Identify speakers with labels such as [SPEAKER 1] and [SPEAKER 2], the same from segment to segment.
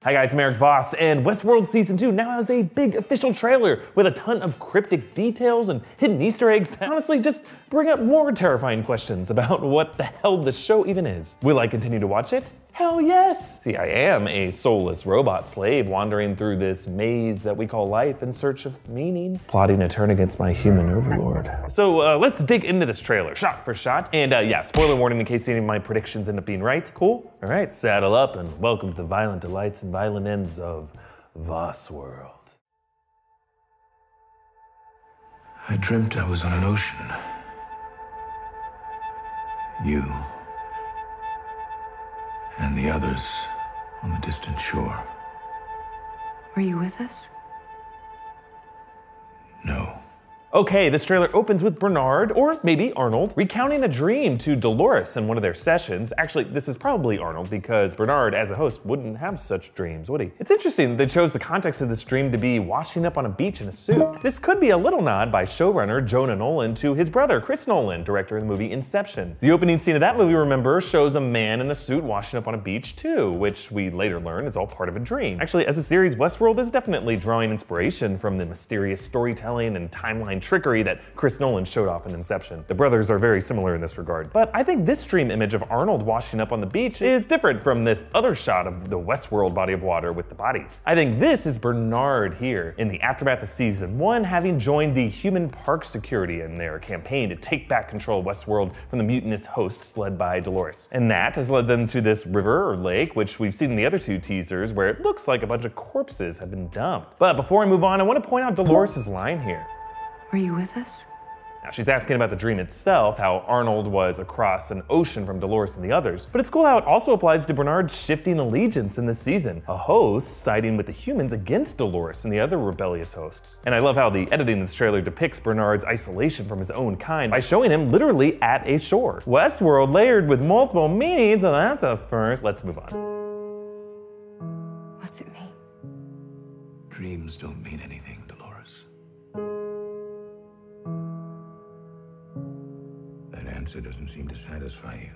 [SPEAKER 1] Hi guys, I'm Eric Voss, and Westworld Season 2 now has a big official trailer with a ton of cryptic details and hidden Easter eggs that honestly just bring up more terrifying questions about what the hell the show even is. Will I continue to watch it? Hell yes! See, I am a soulless robot slave wandering through this maze that we call life in search of meaning, plotting to turn against my human overlord. So let's dig into this trailer, shot for shot. And yeah, spoiler warning in case any of my predictions end up being right. Cool? All right, saddle up and welcome to the violent delights and violent ends of Vossworld.
[SPEAKER 2] I dreamt I was on an ocean. You and the others on the distant shore.
[SPEAKER 3] Were you with us?
[SPEAKER 2] No.
[SPEAKER 1] Okay, this trailer opens with Bernard, or maybe Arnold, recounting a dream to Dolores in one of their sessions. Actually, this is probably Arnold because Bernard, as a host, wouldn't have such dreams, would he? It's interesting that they chose the context of this dream to be washing up on a beach in a suit. This could be a little nod by showrunner Jonah Nolan to his brother, Chris Nolan, director of the movie Inception. The opening scene of that movie, remember, shows a man in a suit washing up on a beach too, which we later learn is all part of a dream. Actually, as a series, Westworld is definitely drawing inspiration from the mysterious storytelling and timeline trickery that Chris Nolan showed off in Inception. The brothers are very similar in this regard. But I think this dream image of Arnold washing up on the beach is different from this other shot of the Westworld body of water with the bodies. I think this is Bernard here in the aftermath of Season 1, having joined the human park security in their campaign to take back control of Westworld from the mutinous hosts led by Dolores. And that has led them to this river or lake, which we've seen in the other two teasers, where it looks like a bunch of corpses have been dumped. But before I move on, I want to point out Dolores' line here.
[SPEAKER 3] Were you with us?
[SPEAKER 1] Now, she's asking about the dream itself, how Arnold was across an ocean from Dolores and the others, but it's cool how it also applies to Bernard's shifting allegiance in this season, a host siding with the humans against Dolores and the other rebellious hosts. And I love how the editing in this trailer depicts Bernard's isolation from his own kind by showing him literally at a shore. Westworld layered with multiple meanings, and that's a first. Let's move on.
[SPEAKER 3] What's it mean?
[SPEAKER 2] Dreams don't mean anything, Dolores. That answer doesn't seem to satisfy you.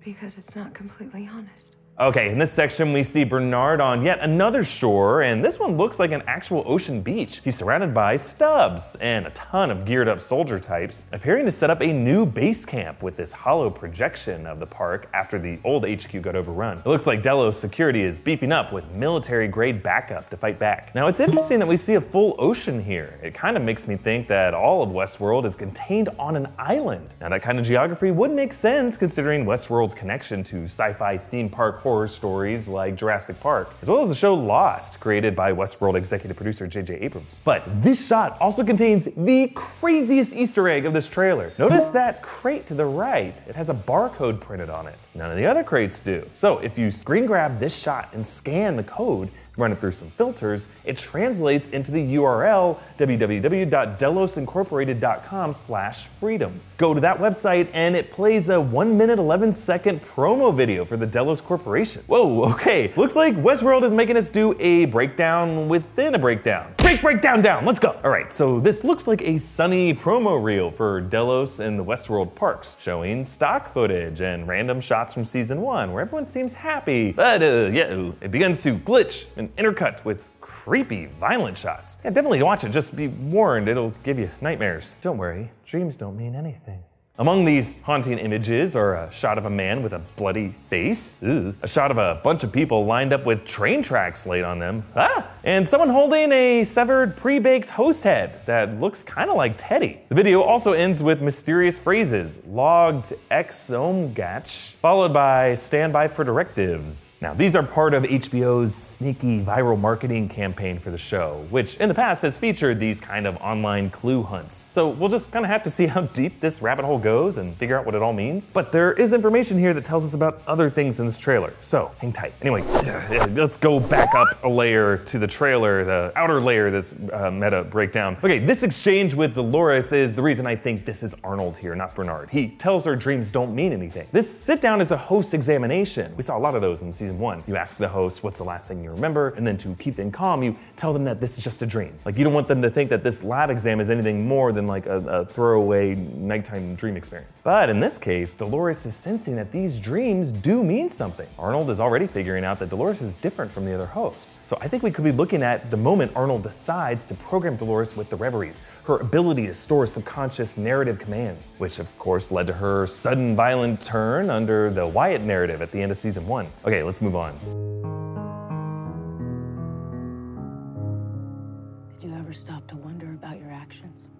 [SPEAKER 3] Because it's not completely honest.
[SPEAKER 1] Okay, in this section we see Bernard on yet another shore, and this one looks like an actual ocean beach. He's surrounded by stubs and a ton of geared up soldier types, appearing to set up a new base camp with this hollow projection of the park after the old HQ got overrun. It looks like Delos security is beefing up with military grade backup to fight back. Now it's interesting that we see a full ocean here. It kind of makes me think that all of Westworld is contained on an island. Now that kind of geography would make sense considering Westworld's connection to sci-fi theme park horror stories like Jurassic Park, as well as the show Lost, created by Westworld executive producer J.J. Abrams. But this shot also contains the craziest Easter egg of this trailer. Notice that crate to the right. It has a barcode printed on it. None of the other crates do. So if you screen grab this shot and scan the code, run it through some filters, it translates into the URL www.delosincorporated.com/freedom. Go to that website and it plays a 1 minute 11 second promo video for the Delos Corporation. Whoa, okay. Looks like Westworld is making us do a breakdown within a breakdown. Breakdown down, let's go. All right, so this looks like a sunny promo reel for Delos and the Westworld parks, showing stock footage and random shots from Season 1 where everyone seems happy. But yeah, it begins to glitch and intercut with creepy, violent shots. Yeah, definitely watch it, just be warned, it'll give you nightmares. Don't worry, dreams don't mean anything. Among these haunting images are a shot of a man with a bloody face, a shot of a bunch of people lined up with train tracks laid on them, and someone holding a severed pre-baked host head that looks kind of like Teddy. The video also ends with mysterious phrases, logged exomgatch, followed by standby for directives. Now these are part of HBO's sneaky viral marketing campaign for the show, which in the past has featured these kind of online clue hunts. So we'll just kind of have to see how deep this rabbit hole goes and figure out what it all means. But there is information here that tells us about other things in this trailer, so hang tight. Anyway, let's go back up a layer to the trailer, the outer layer of this meta breakdown. Okay, this exchange with Dolores is the reason I think this is Arnold here, not Bernard. He tells her dreams don't mean anything. This sit down is a host examination. We saw a lot of those in season 1. You ask the host what's the last thing you remember, and then to keep them calm, you tell them that this is just a dream. Like, you don't want them to think that this lab exam is anything more than like a throwaway nighttime dream experience. But in this case, Dolores is sensing that these dreams do mean something. Arnold is already figuring out that Dolores is different from the other hosts. So I think we could be looking at the moment Arnold decides to program Dolores with the reveries, her ability to store subconscious narrative commands, which of course led to her sudden violent turn under the Wyatt narrative at the end of season 1. Okay, let's move on.
[SPEAKER 4] Did you ever stop to wonder about your actions?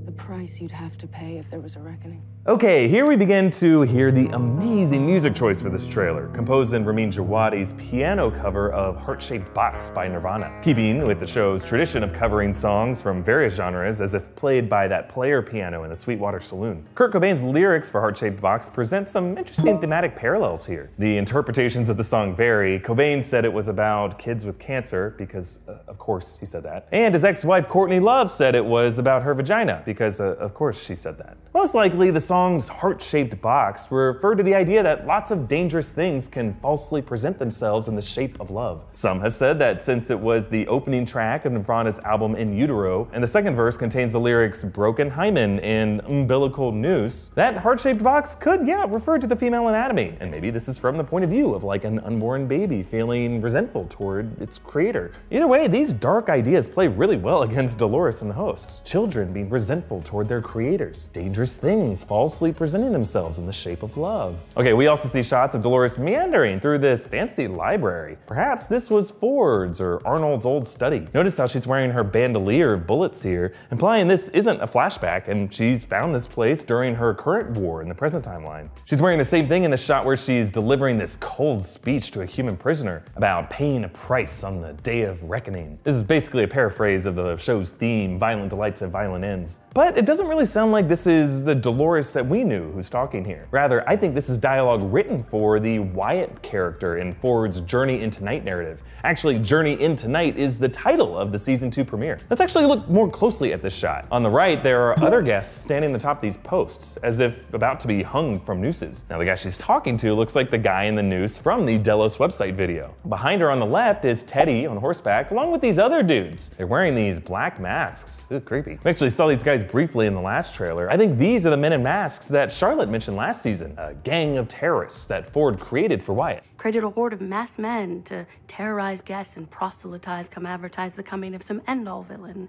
[SPEAKER 4] The price you'd have to pay if there was a reckoning?
[SPEAKER 1] Okay, here we begin to hear the amazing music choice for this trailer, composed in Ramin Djawadi's piano cover of Heart-Shaped Box by Nirvana, keeping with the show's tradition of covering songs from various genres as if played by that player piano in the Sweetwater Saloon. Kurt Cobain's lyrics for Heart-Shaped Box present some interesting thematic parallels here. The interpretations of the song vary. Cobain said it was about kids with cancer, because of course he said that. And his ex-wife Courtney Love said it was about her vagina, because of course she said that. Most likely the song's heart-shaped box referred to the idea that lots of dangerous things can falsely present themselves in the shape of love. Some have said that since it was the opening track of Nirvana's album In Utero, and the second verse contains the lyrics broken hymen and umbilical noose, that heart-shaped box could, refer to the female anatomy. And maybe this is from the point of view of like an unborn baby feeling resentful toward its creator. Either way, these dark ideas play really well against Dolores and the hosts. Children being resentful toward their creators. Dangerous things falsely presenting themselves in the shape of love. Okay, we also see shots of Dolores meandering through this fancy library. Perhaps this was Ford's or Arnold's old study. Notice how she's wearing her bandolier of bullets here, implying this isn't a flashback and she's found this place during her current war in the present timeline. She's wearing the same thing in the shot where she's delivering this cold speech to a human prisoner about paying a price on the day of reckoning. This is basically a paraphrase of the show's theme, violent delights have violent ends. But it doesn't really sound like this is the Dolores that we knew who's talking here. Rather, I think this is dialogue written for the Wyatt character in Ford's Journey into Night narrative. Actually, Journey into Night is the title of the season 2 premiere. Let's actually look more closely at this shot. On the right, there are other guests standing atop these posts, as if about to be hung from nooses. Now, the guy she's talking to looks like the guy in the noose from the Delos website video. Behind her on the left is Teddy on horseback, along with these other dudes. They're wearing these black masks. Ooh, creepy. We actually saw these guys briefly in the last trailer. I think these are the men in masks that Charlotte mentioned last season, a gang of terrorists that Ford created for Wyatt.
[SPEAKER 5] Created a horde of masked men to terrorize guests and proselytize, come advertise the coming of some end-all villain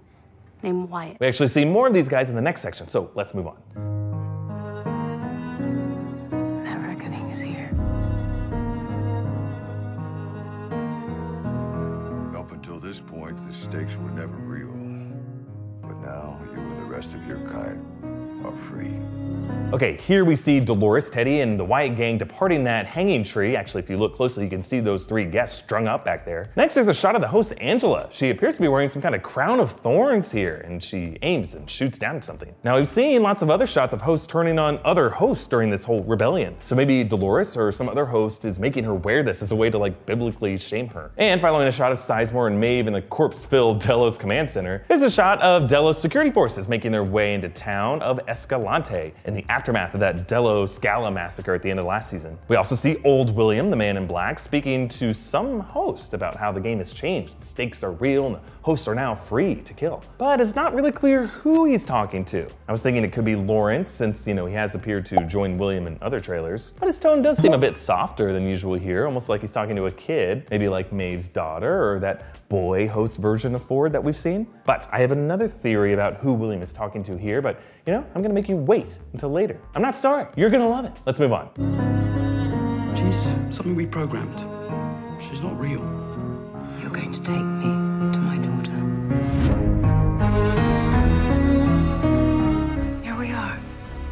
[SPEAKER 5] named Wyatt.
[SPEAKER 1] We actually see more of these guys in the next section, so let's move on.
[SPEAKER 4] That reckoning is here.
[SPEAKER 6] Up until this point, the stakes were never real. But now, you and the rest of your kind are free.
[SPEAKER 1] Okay, here we see Dolores, Teddy, and the Wyatt gang departing that hanging tree. Actually, if you look closely, you can see those 3 guests strung up back there. Next, there's a shot of the host, Angela. She appears to be wearing some kind of crown of thorns here, and she aims and shoots down at something. Now, we've seen lots of other shots of hosts turning on other hosts during this whole rebellion. So maybe Dolores or some other host is making her wear this as a way to like biblically shame her. And following a shot of Sizemore and Maeve in the corpse-filled Delos Command Center, there's a shot of Delos security forces making their way into town of Escalante in the aftermath of that Delos Gala massacre at the end of last season. We also see Old William, the man in black, speaking to some host about how the game has changed. The stakes are real and the hosts are now free to kill. But it's not really clear who he's talking to. I was thinking it could be Lawrence, since, he has appeared to join William in other trailers. But his tone does seem a bit softer than usual here, almost like he's talking to a kid, maybe like Maeve's daughter or that boy host version of Ford that we've seen. But I have another theory about who William is talking to here, but I'm gonna make you wait until later. I'm not sorry, you're gonna love it. Let's move on.
[SPEAKER 7] She's something we programmed. She's not real.
[SPEAKER 4] You're going to take me to my daughter.
[SPEAKER 3] Here we are,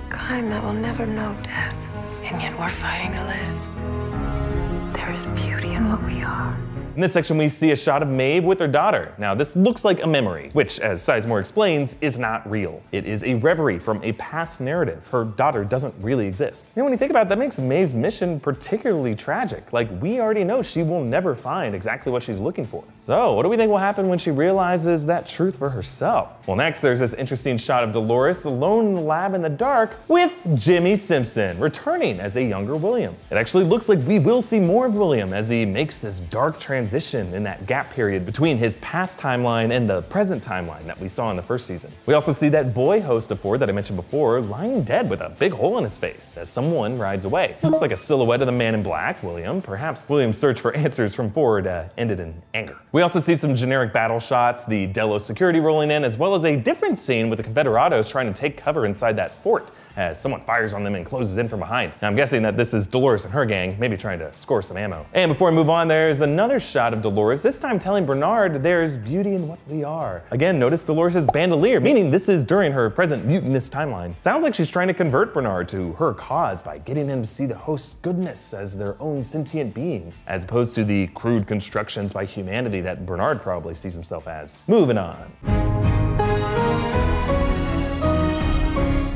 [SPEAKER 3] kind that will never know death, and yet we're fighting to live. There is beauty in what we are.
[SPEAKER 1] In this section, we see a shot of Maeve with her daughter. Now, this looks like a memory, which, as Sizemore explains, is not real. It is a reverie from a past narrative. Her daughter doesn't really exist. You know, when you think about it, that makes Maeve's mission particularly tragic. Like, we already know she will never find exactly what she's looking for. So, what do we think will happen when she realizes that truth for herself? Well, next, there's this interesting shot of Dolores alone in the lab in the dark with Jimmy Simpson, returning as a younger William. It actually looks like we will see more of William as he makes this dark transition in that gap period between his past timeline and the present timeline that we saw in the first season. We also see that boy host of Ford that I mentioned before lying dead with a big hole in his face as someone rides away. Looks like a silhouette of the man in black, William. Perhaps William's search for answers from Ford ended in anger. We also see some generic battle shots, the Delos security rolling in, as well as a different scene with the Confederados trying to take cover inside that fort as someone fires on them and closes in from behind. Now, I'm guessing that this is Dolores and her gang, maybe trying to score some ammo. And before we move on, there's another shot of Dolores, this time telling Bernard there's beauty in what we are. Again, notice Dolores' bandolier, meaning this is during her present mutinous timeline. Sounds like she's trying to convert Bernard to her cause by getting him to see the host's goodness as their own sentient beings, as opposed to the crude constructions by humanity that Bernard probably sees himself as. Moving on.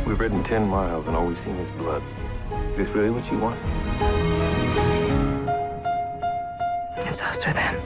[SPEAKER 8] We've ridden 10 miles and all we've seen is blood. Is this really what you want?
[SPEAKER 3] It's us or them.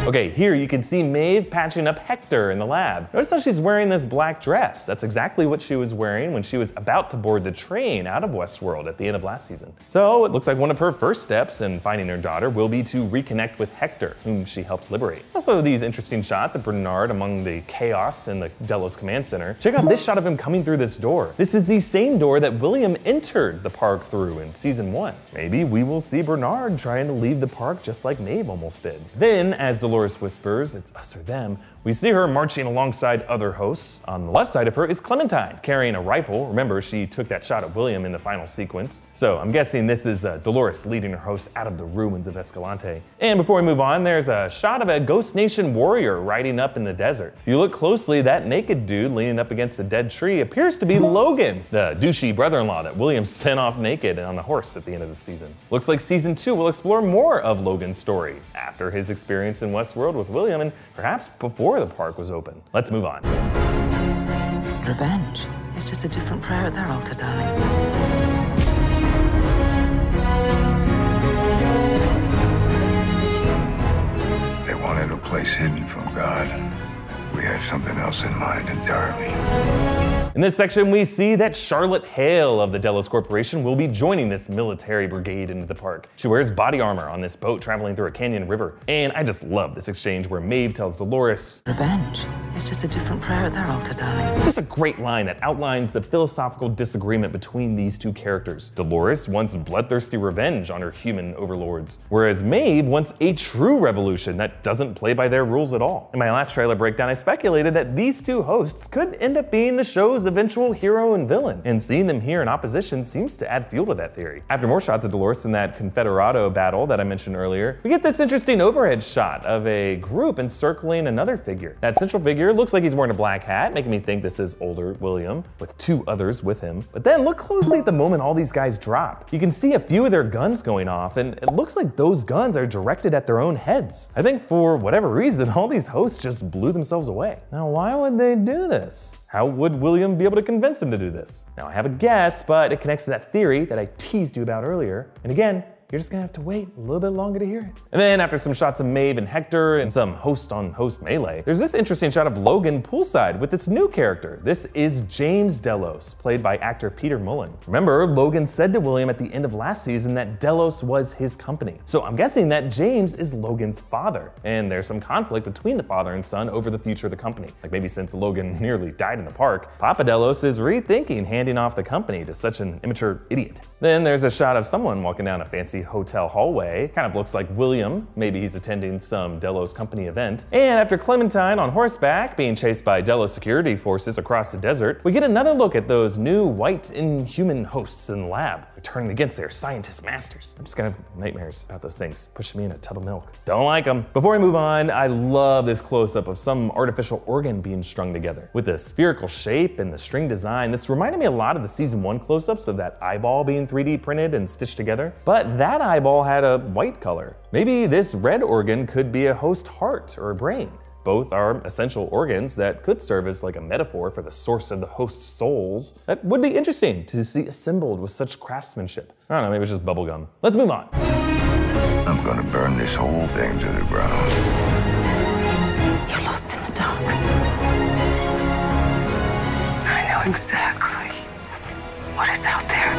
[SPEAKER 1] Okay, here you can see Maeve patching up Hector in the lab. Notice how she's wearing this black dress. That's exactly what she was wearing when she was about to board the train out of Westworld at the end of last season. So it looks like one of her first steps in finding her daughter will be to reconnect with Hector, whom she helped liberate. Also, these interesting shots of Bernard among the chaos in the Delos Command Center. Check out this shot of him coming through this door. This is the same door that William entered the park through in season 1. Maybe we will see Bernard trying to leave the park just like Maeve almost did. Then, as Dolores whispers, it's us or them, we see her marching alongside other hosts. On the left side of her is Clementine, carrying a rifle. Remember, she took that shot of William in the final sequence. So I'm guessing this is Dolores leading her host out of the ruins of Escalante. And before we move on, there's a shot of a Ghost Nation warrior riding up in the desert. If you look closely, that naked dude leaning up against a dead tree appears to be Logan, the douchey brother-in-law that William sent off naked on a horse at the end of the season. Looks like season 2 will explore more of Logan's story after his experience in Westworld with William and perhaps before the park was open. Let's move on.
[SPEAKER 4] Revenge is just a different prayer at their altar, darling.
[SPEAKER 6] They wanted a place hidden from God. We had something else in mind entirely.
[SPEAKER 1] In this section, we see that Charlotte Hale of the Delos Corporation will be joining this military brigade into the park. She wears body armor on this boat traveling through a canyon river. And I just love this exchange where Maeve tells Dolores,
[SPEAKER 4] Revenge is just a different prayer at their altar, darling.
[SPEAKER 1] Just a great line that outlines the philosophical disagreement between these two characters. Dolores wants bloodthirsty revenge on her human overlords, whereas Maeve wants a true revolution that doesn't play by their rules at all. In my last trailer breakdown, I speculated that these two hosts could end up being the show's eventual hero and villain, and seeing them here in opposition seems to add fuel to that theory. After more shots of Dolores in that Confederado battle that I mentioned earlier, we get this interesting overhead shot of a group encircling another figure. That central figure looks like he's wearing a black hat, making me think this is older William, with 2 others with him. But then look closely at the moment all these guys drop. You can see a few of their guns going off, and it looks like those guns are directed at their own heads. I think for whatever reason, all these hosts just blew themselves away. Now, why would they do this? How would William be able to convince him to do this? Now, I have a guess, but it connects to that theory that I teased you about earlier. And again, you're just gonna have to wait a little bit longer to hear it. And then after some shots of Maeve and Hector and some host-on-host melee, there's this interesting shot of Logan poolside with this new character. This is James Delos, played by actor Peter Mullen. Remember, Logan said to William at the end of last season that Delos was his company. So I'm guessing that James is Logan's father, and there's some conflict between the father and son over the future of the company. Like maybe since Logan nearly died in the park, Papa Delos is rethinking handing off the company to such an immature idiot. Then there's a shot of someone walking down a fancy hotel hallway. Kind of looks like William. Maybe he's attending some Delos company event. And after Clementine on horseback being chased by Delos security forces across the desert, we get another look at those new white inhuman hosts in the lab, turning against their scientist masters. I'm just gonna have nightmares about those things pushing me in a tub of milk. Don't like them. Before we move on, I love this close-up of some artificial organ being strung together. With the spherical shape and the string design, this reminded me a lot of the season 1 close-ups of that eyeball being through 3D printed and stitched together. But that eyeball had a white color. Maybe this red organ could be a host heart or a brain. Both are essential organs that could serve as like a metaphor for the source of the host's souls. That would be interesting to see assembled with such craftsmanship. I don't know, maybe it's just bubblegum. Let's move on.
[SPEAKER 6] I'm gonna burn this whole thing to the ground.
[SPEAKER 3] You're lost in the dark. I know exactly what is out there.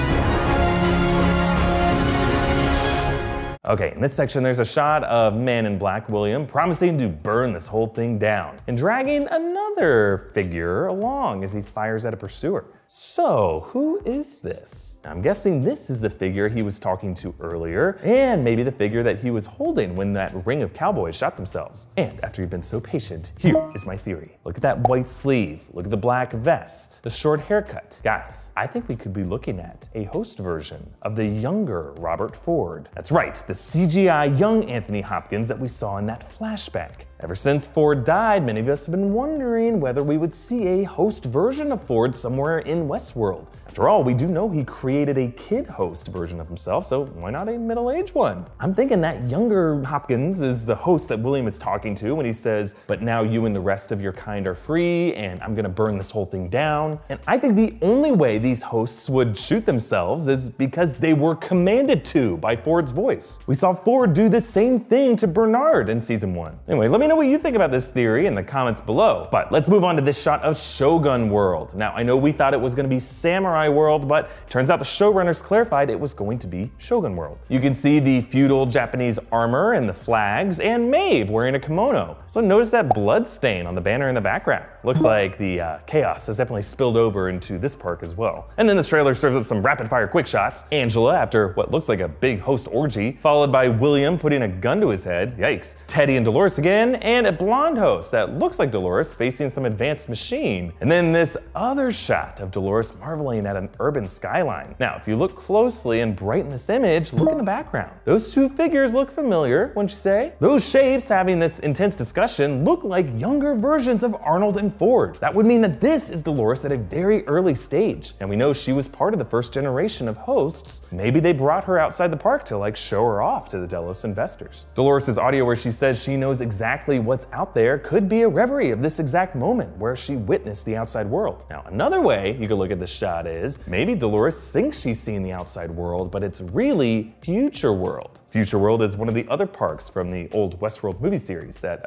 [SPEAKER 1] Okay, in this section there's a shot of Man in Black William promising to burn this whole thing down and dragging another figure along as he fires at a pursuer. So, who is this? I'm guessing this is the figure he was talking to earlier, and maybe the figure that he was holding when that ring of cowboys shot themselves. And after you've been so patient, here is my theory. Look at that white sleeve, look at the black vest, the short haircut. Guys, I think we could be looking at a host version of the younger Robert Ford. That's right, the CGI young Anthony Hopkins that we saw in that flashback. Ever since Ford died, many of us have been wondering whether we would see a host version of Ford somewhere in Westworld. After all, we do know he created a kid host version of himself, so why not a middle-aged one? I'm thinking that younger Hopkins is the host that William is talking to when he says, "But now you and the rest of your kind are free, and I'm gonna burn this whole thing down." And I think the only way these hosts would shoot themselves is because they were commanded to by Ford's voice. We saw Ford do the same thing to Bernard in season 1. Anyway, let me know what you think about this theory in the comments below. But let's move on to this shot of Shogun World. Now, I know we thought it was gonna be Samurai World, but turns out the showrunners clarified it was going to be Shogun World. You can see the feudal Japanese armor and the flags, and Maeve wearing a kimono. So notice that blood stain on the banner in the background. Looks like the chaos has definitely spilled over into this park as well. And then this trailer serves up some rapid fire quick shots. Angela after what looks like a big host orgy, followed by William putting a gun to his head, yikes. Teddy and Dolores again, and a blonde host that looks like Dolores facing some advanced machine. And then this other shot of Dolores marveling at an urban skyline. Now, if you look closely and brighten this image, look in the background. Those two figures look familiar, wouldn't you say? Those shapes having this intense discussion look like younger versions of Arnold and Ford. That would mean that this is Dolores at a very early stage. And we know she was part of the first generation of hosts. Maybe they brought her outside the park to like show her off to the Delos investors. Dolores' audio where she says she knows exactly what's out there could be a reverie of this exact moment where she witnessed the outside world. Now, another way you could look at this shot is maybe Dolores thinks she's seen the outside world, but it's really Future World. Future World is one of the other parks from the old Westworld movie series that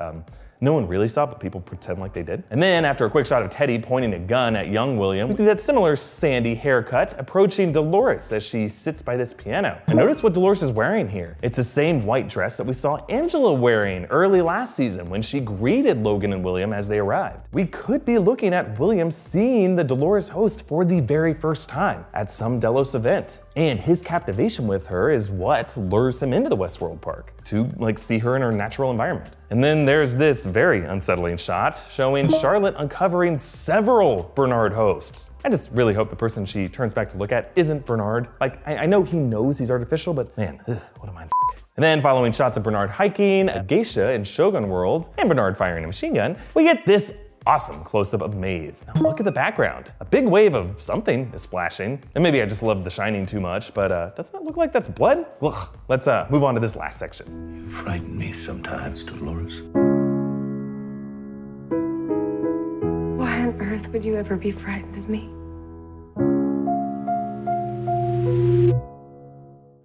[SPEAKER 1] no one really saw, but people pretend like they did. And then after a quick shot of Teddy pointing a gun at young William, we see that similar sandy haircut approaching Dolores as she sits by this piano. And notice what Dolores is wearing here. It's the same white dress that we saw Angela wearing early last season when she greeted Logan and William as they arrived. We could be looking at William seeing the Dolores host for the very first time at some Delos event. And his captivation with her is what lures him into the Westworld Park, to like see her in her natural environment. And then there's this very unsettling shot showing Charlotte uncovering several Bernard hosts. I just really hope the person she turns back to look at isn't Bernard. Like, I know he knows he's artificial, but man, what a mind f***. And then following shots of Bernard hiking, a geisha in Shogun World, and Bernard firing a machine gun, we get this awesome close-up of Maeve. Now look at the background. A big wave of something is splashing. And maybe I just love The Shining too much, but doesn't it look like that's blood? Ugh. Let's move on to this last section.
[SPEAKER 2] You frighten me sometimes, Dolores.
[SPEAKER 3] Why on earth would you ever be frightened of me?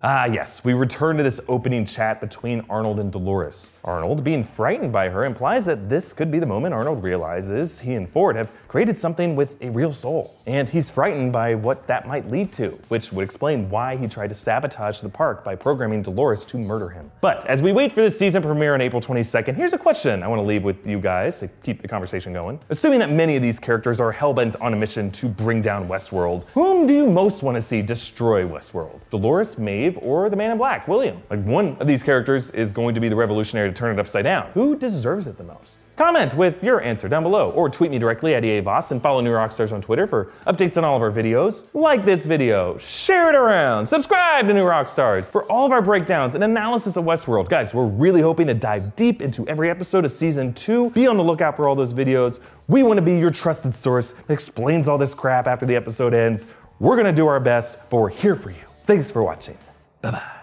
[SPEAKER 1] Ah yes, we return to this opening chat between Arnold and Dolores. Arnold being frightened by her implies that this could be the moment Arnold realizes he and Ford have created something with a real soul. And he's frightened by what that might lead to, which would explain why he tried to sabotage the park by programming Dolores to murder him. But as we wait for the season premiere on April 22nd, here's a question I want to leave with you guys to keep the conversation going. Assuming that many of these characters are hellbent on a mission to bring down Westworld, whom do you most want to see destroy Westworld? Dolores, Maeve, or the Man in Black, William? Like, one of these characters is going to be the revolutionary to turn it upside down. Who deserves it the most? Comment with your answer down below, or tweet me directly at EA Voss and follow New Rockstars on Twitter for updates on all of our videos. Like this video, share it around, subscribe to New Rockstars for all of our breakdowns and analysis of Westworld. Guys, we're really hoping to dive deep into every episode of season 2. Be on the lookout for all those videos. We want to be your trusted source that explains all this crap after the episode ends. We're gonna do our best, but we're here for you. Thanks for watching. Bye-bye.